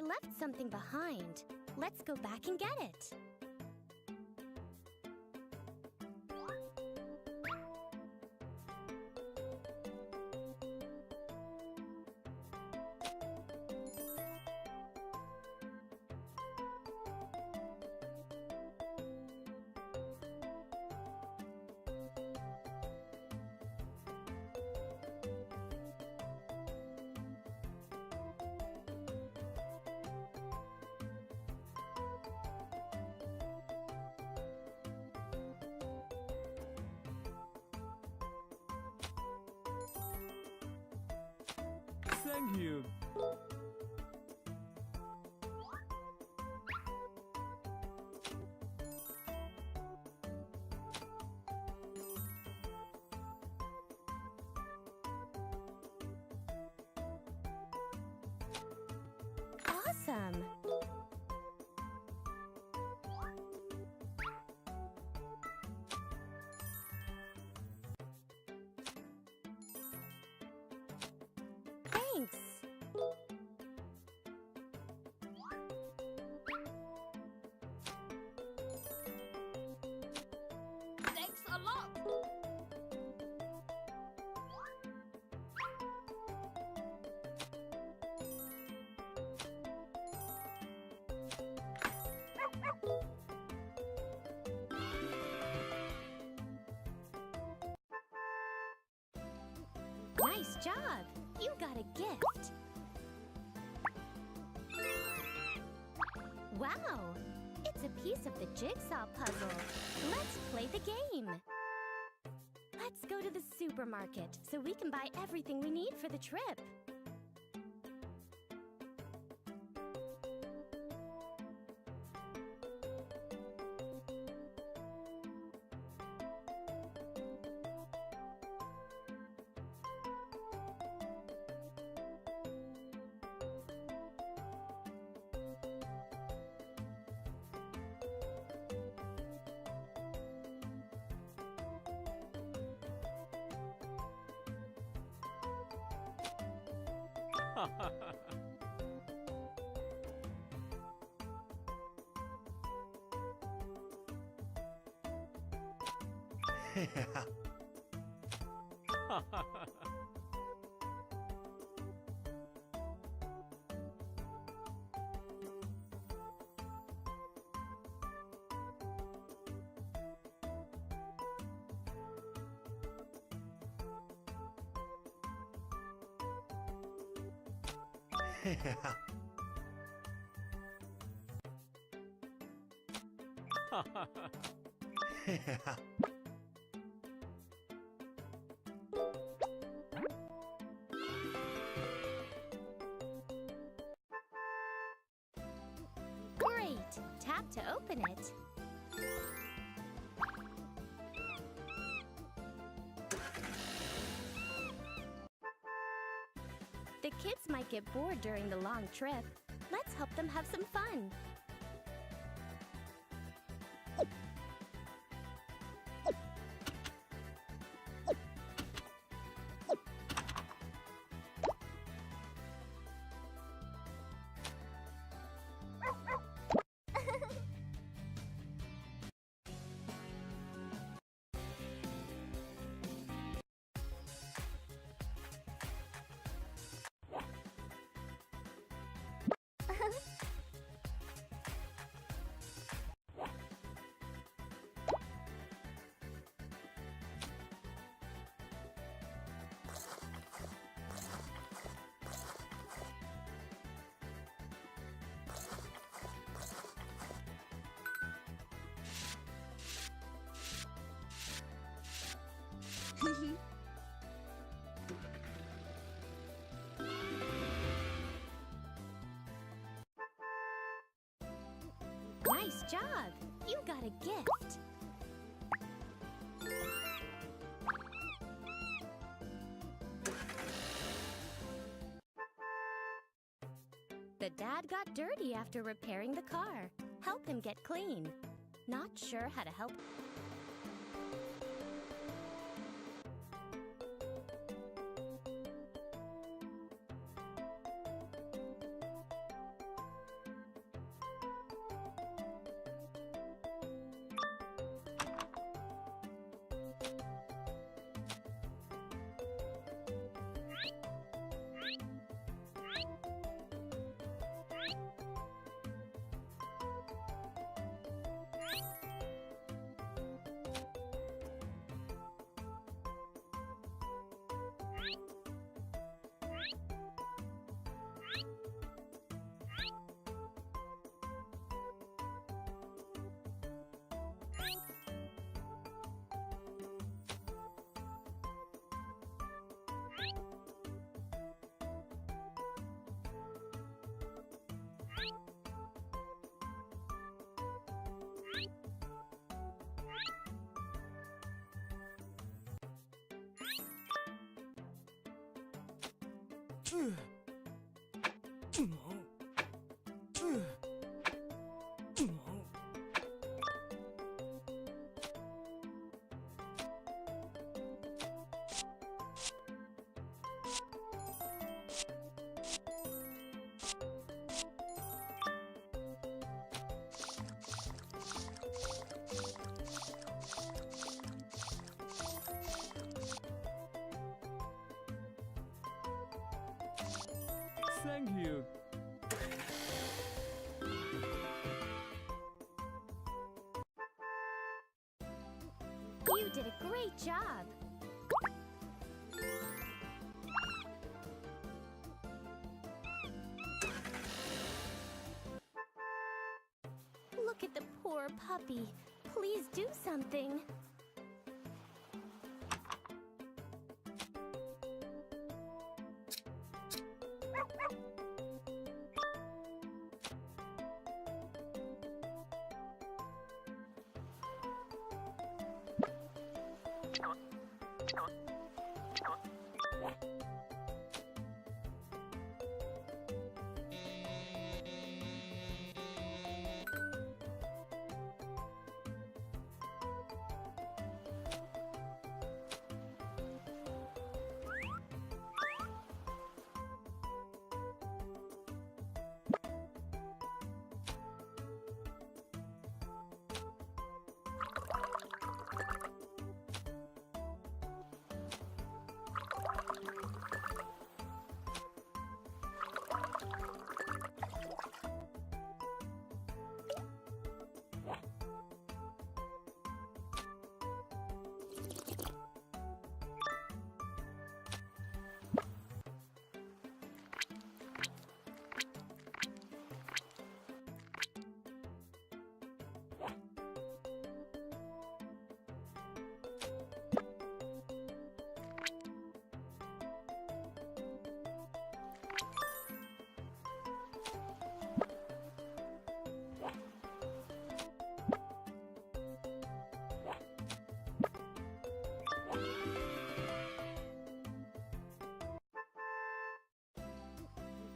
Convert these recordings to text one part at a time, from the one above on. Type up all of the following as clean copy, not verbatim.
left something behind. Let's go back and get it. Thank you. Awesome! Thanks! Thanks a lot! Nice job! You got a gift! Wow! It's a piece of the jigsaw puzzle. Let's play the game! Let's go to the supermarket so we can buy everything we need for the trip. Great! Tap to open it. The kids might get bored during the long trip. Let's help them have some fun. Nice job! You got a gift! The dad got dirty after repairing the car. Help him get clean. Not sure how to help. Thank you. You did a great job. Look at the poor puppy. Please do something.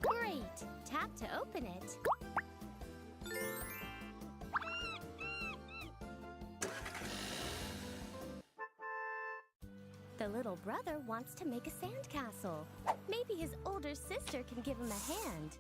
Great! Tap to open it. The little brother wants to make a sandcastle. Maybe his older sister can give him a hand.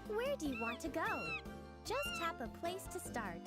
Where do you want to go? Just tap a place to start.